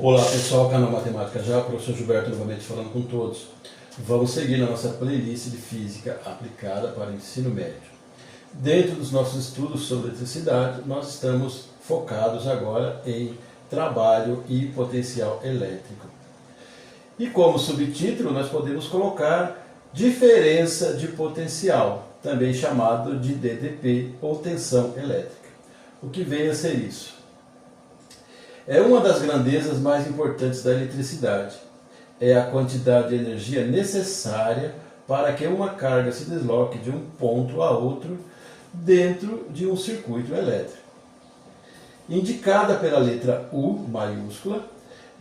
Olá pessoal, canal Matemática Já, professor Gilberto novamente falando com todos. Vamos seguir na nossa playlist de Física aplicada para o ensino médio. Dentro dos nossos estudos sobre eletricidade, nós estamos focados agora em trabalho e potencial elétrico. E como subtítulo nós podemos colocar diferença de potencial, também chamado de DDP ou tensão elétrica. O que vem a ser isso? É uma das grandezas mais importantes da eletricidade. É a quantidade de energia necessária para que uma carga se desloque de um ponto a outro dentro de um circuito elétrico. Indicada pela letra U maiúscula,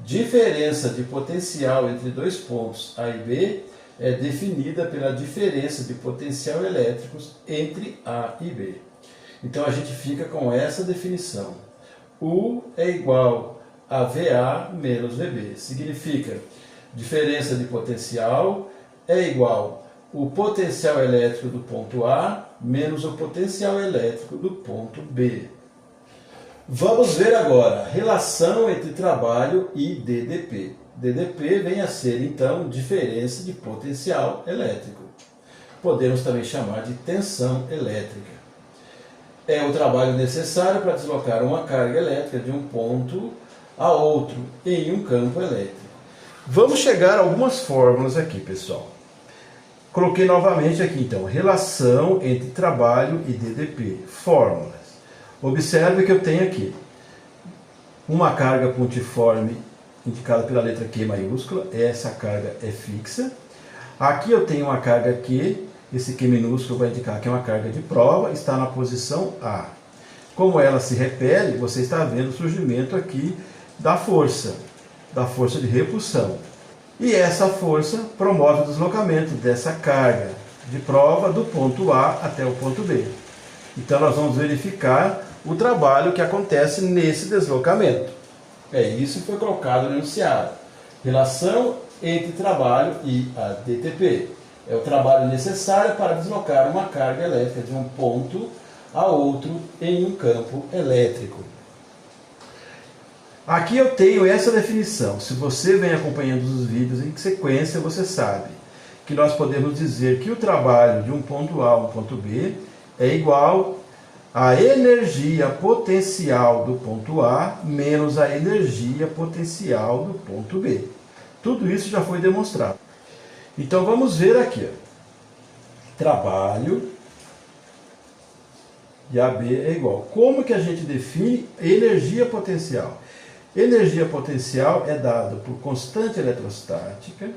diferença de potencial entre dois pontos A e B é definida pela diferença de potencial elétricos entre A e B. Então a gente fica com essa definição. U é igual a VA menos VB. Significa diferença de potencial é igual o potencial elétrico do ponto A menos o potencial elétrico do ponto B. Vamos ver agora a relação entre trabalho e DDP. DDP vem a ser, então, diferença de potencial elétrico. Podemos também chamar de tensão elétrica. É o trabalho necessário para deslocar uma carga elétrica de um ponto a outro em um campo elétrico. Vamos chegar a algumas fórmulas aqui, pessoal. Coloquei novamente aqui, então, relação entre trabalho e DDP. Fórmulas. Observe que eu tenho aqui uma carga pontiforme indicada pela letra Q maiúscula. Essa carga é fixa. Aqui eu tenho uma carga Q. Esse Q minúsculo vai indicar que é uma carga de prova, está na posição A. Como ela se repele, você está vendo o surgimento aqui da força de repulsão. E essa força promove o deslocamento dessa carga de prova do ponto A até o ponto B. Então nós vamos verificar o trabalho que acontece nesse deslocamento. Isso que foi colocado no enunciado. Relação entre trabalho e a DTP. É o trabalho necessário para deslocar uma carga elétrica de um ponto a outro em um campo elétrico. Aqui eu tenho essa definição. Se você vem acompanhando os vídeos em sequência, você sabe que nós podemos dizer que o trabalho de um ponto A a um ponto B é igual à energia potencial do ponto A menos a energia potencial do ponto B. Tudo isso já foi demonstrado. Então vamos ver aqui, trabalho e AB é igual. Como que a gente define energia potencial? Energia potencial é dada por constante eletrostática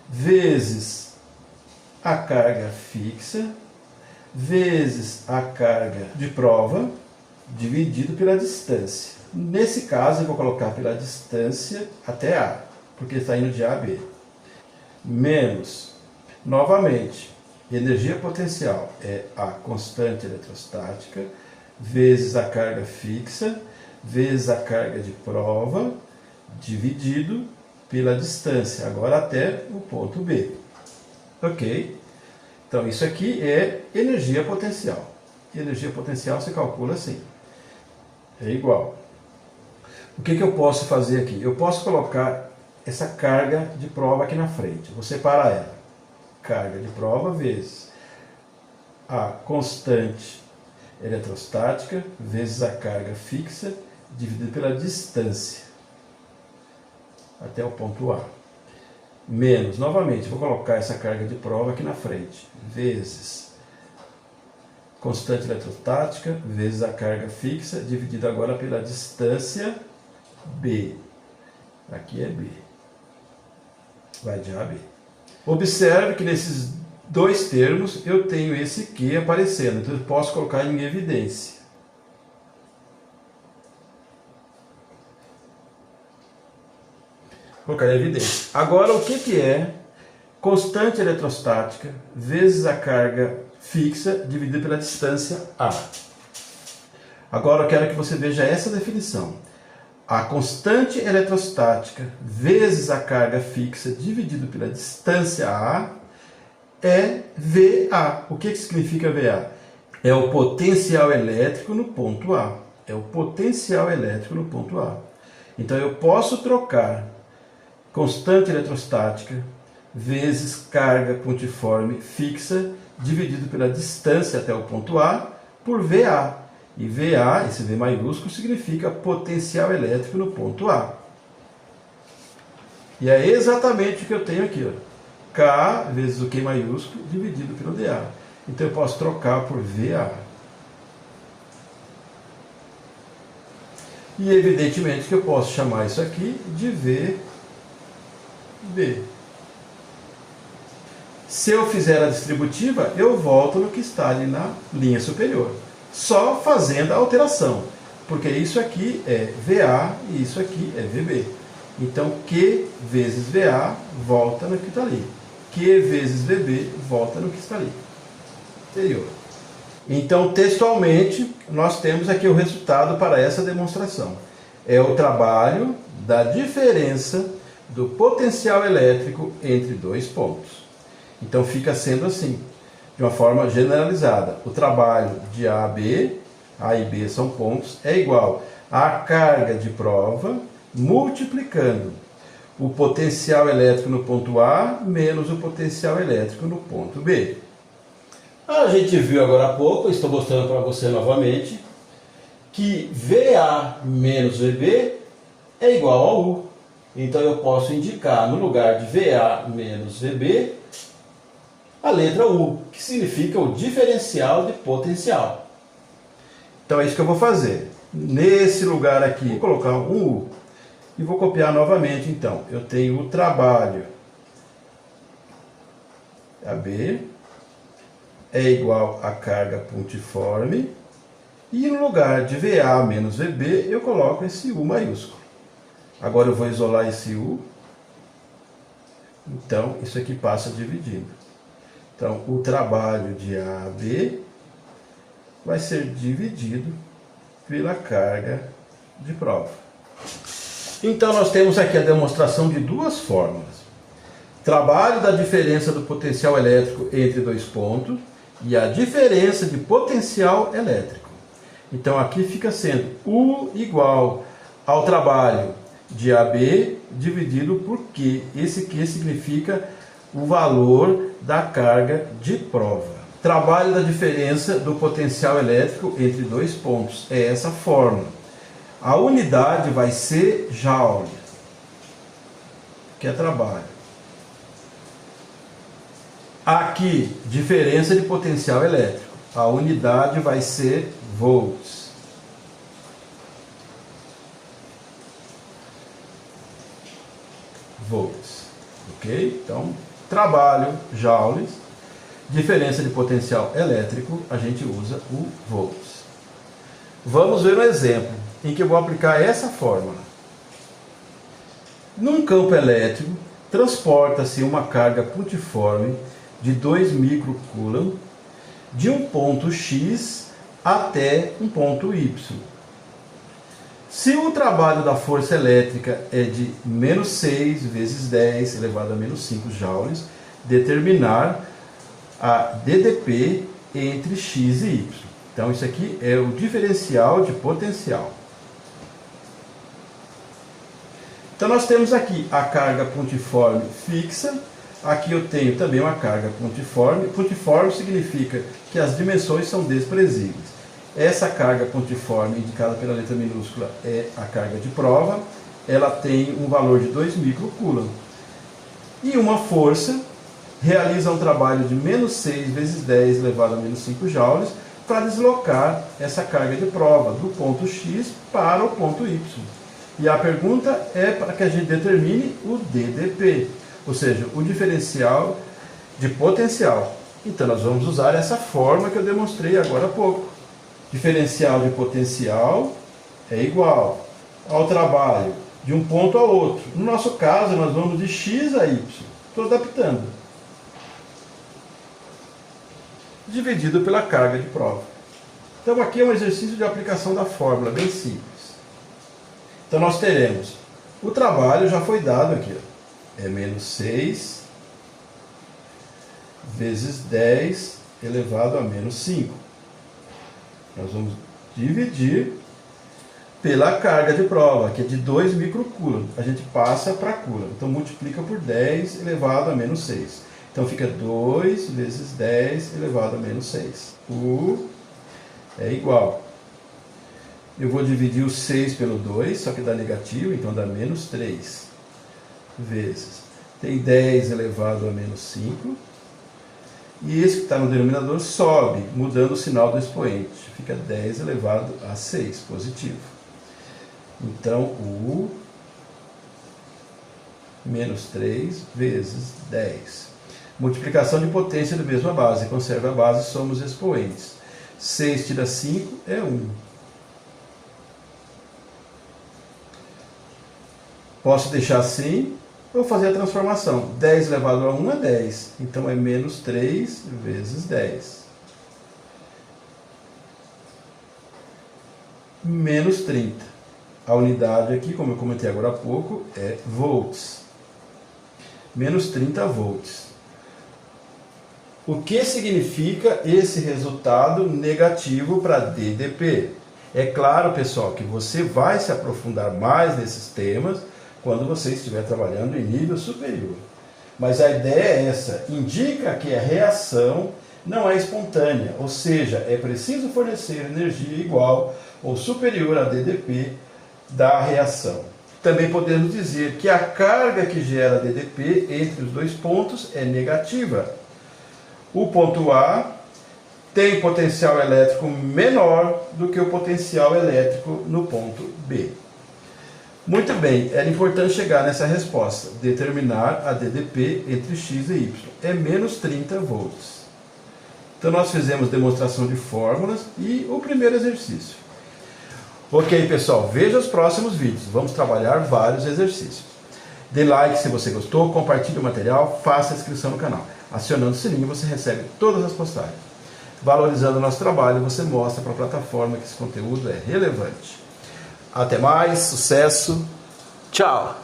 vezes a carga fixa vezes a carga de prova dividido pela distância. Nesse caso eu vou colocar pela distância até A, porque está indo de A a B. Menos, novamente, energia potencial é a constante eletrostática vezes a carga fixa vezes a carga de prova dividido pela distância, agora até o ponto B. Ok? Então isso aqui é energia potencial. Energia potencial se calcula assim. É igual. O que eu posso fazer aqui? Eu posso colocar essa carga de prova aqui na frente. Vou separar ela. Carga de prova vezes a constante eletrostática vezes a carga fixa dividido pela distância até o ponto A. Menos, novamente, vou colocar essa carga de prova aqui na frente. Vezes constante eletrostática vezes a carga fixa dividido agora pela distância B. Aqui é B. Vai de A a B. Observe que nesses dois termos eu tenho esse Q aparecendo, então eu posso colocar em evidência. Colocar em evidência. Agora, o que é constante eletrostática vezes a carga fixa dividida pela distância A? Agora eu quero que você veja essa definição. A constante eletrostática vezes a carga fixa dividido pela distância A é VA. O que significa VA? É o potencial elétrico no ponto A. É o potencial elétrico no ponto A. Então eu posso trocar constante eletrostática vezes carga pontiforme fixa dividido pela distância até o ponto A por VA. E VA, esse V maiúsculo, significa potencial elétrico no ponto A. E é exatamente o que eu tenho aqui, ó. K vezes o Q maiúsculo dividido pelo dA. Então eu posso trocar por VA. E evidentemente que eu posso chamar isso aqui de VB. Se eu fizer a distributiva, eu volto no que está ali na linha superior. Só fazendo a alteração. Porque isso aqui é VA e isso aqui é VB. Então Q vezes VA volta no que está ali. Q vezes VB volta no que está ali. Anterior. Então, textualmente, nós temos aqui o resultado para essa demonstração. É o trabalho da diferença do potencial elétrico entre dois pontos. Então, fica sendo assim, de uma forma generalizada. O trabalho de A a B, A e B são pontos, é igual à carga de prova multiplicando o potencial elétrico no ponto A menos o potencial elétrico no ponto B. A gente viu agora há pouco, estou mostrando para você novamente, que VA menos VB é igual a U. Então eu posso indicar no lugar de VA menos VB a letra U, que significa o diferencial de potencial. Então é isso que eu vou fazer. Nesse lugar aqui, vou colocar um U e vou copiar novamente. Então, eu tenho o trabalho AB é igual a carga pontiforme, e no lugar de VA menos VB, eu coloco esse U maiúsculo. Agora eu vou isolar esse U, então isso aqui passa dividindo. Então o trabalho de AB vai ser dividido pela carga de prova. Então nós temos aqui a demonstração de duas fórmulas. Trabalho da diferença do potencial elétrico entre dois pontos, e a diferença de potencial elétrico. Então aqui fica sendo U igual ao trabalho de AB dividido por Q. Esse Q significa o valor da carga de prova. Trabalho da diferença do potencial elétrico entre dois pontos. É essa fórmula. A unidade vai ser Joule, que é trabalho. Aqui, diferença de potencial elétrico. A unidade vai ser volts. Volts. Ok? Então, trabalho, joules. Diferença de potencial elétrico, a gente usa o volts. Vamos ver um exemplo em que eu vou aplicar essa fórmula. Num campo elétrico, transporta-se uma carga pontiforme de 2 microcoulomb de um ponto X até um ponto Y. Se o trabalho da força elétrica é de menos 6 vezes 10 elevado a menos 5 joules, determinar a DDP entre X e Y. Então isso aqui é o diferencial de potencial. Então nós temos aqui a carga pontiforme fixa. Aqui eu tenho também uma carga pontiforme. Pontiforme significa que as dimensões são desprezíveis. Essa carga pontiforme, indicada pela letra minúscula, é a carga de prova. Ela tem um valor de 2 microcoulomb. E uma força realiza um trabalho de menos 6 vezes 10 elevado a menos 5 joules para deslocar essa carga de prova do ponto X para o ponto Y. E a pergunta é para que a gente determine o DDP. Ou seja, o diferencial de potencial. Então nós vamos usar essa forma que eu demonstrei agora há pouco. Diferencial de potencial é igual ao trabalho de um ponto a outro. No nosso caso, nós vamos de X a Y. Estou adaptando. Dividido pela carga de prova. Então aqui é um exercício de aplicação da fórmula, bem simples. Então nós teremos, o trabalho já foi dado aqui, ó. É menos 6 vezes 10 elevado a menos 5. Nós vamos dividir pela carga de prova, que é de 2 microcoulomb. A gente passa para coulomb. Então multiplica por 10 elevado a menos 6. Então fica 2 vezes 10 elevado a menos 6. U é igual. Eu vou dividir o 6 pelo 2, só que dá negativo, então dá menos 3. Vezes. Tem 10 elevado a menos 5. E esse que está no denominador sobe, mudando o sinal do expoente. Fica 10 elevado a 6, positivo. Então, U menos 3 vezes 10. Multiplicação de potência da mesma base. Conserva a base, somos expoentes. 6 tira 5 é 1. Posso deixar assim, ou fazer a transformação. 10 elevado a 1 é 10. Então é menos 3 vezes 10. Menos 30. A unidade aqui, como eu comentei agora há pouco, é volts. Menos 30 volts. O que significa esse resultado negativo para DDP? É claro, pessoal, que você vai se aprofundar mais nesses temas quando você estiver trabalhando em nível superior. Mas a ideia é essa, indica que a reação não é espontânea, ou seja, é preciso fornecer energia igual ou superior a DDP da reação. Também podemos dizer que a carga que gera DDP entre os dois pontos é negativa. O ponto A tem potencial elétrico menor do que o potencial elétrico no ponto B. Muito bem, era importante chegar nessa resposta, determinar a DDP entre X e Y. É menos 30 volts. Então nós fizemos demonstração de fórmulas e o primeiro exercício. Ok, pessoal, veja os próximos vídeos. Vamos trabalhar vários exercícios. Dê like se você gostou, compartilhe o material, faça a inscrição no canal. Acionando o sininho você recebe todas as postagens. Valorizando o nosso trabalho, você mostra para a plataforma que esse conteúdo é relevante. Até mais, sucesso, tchau!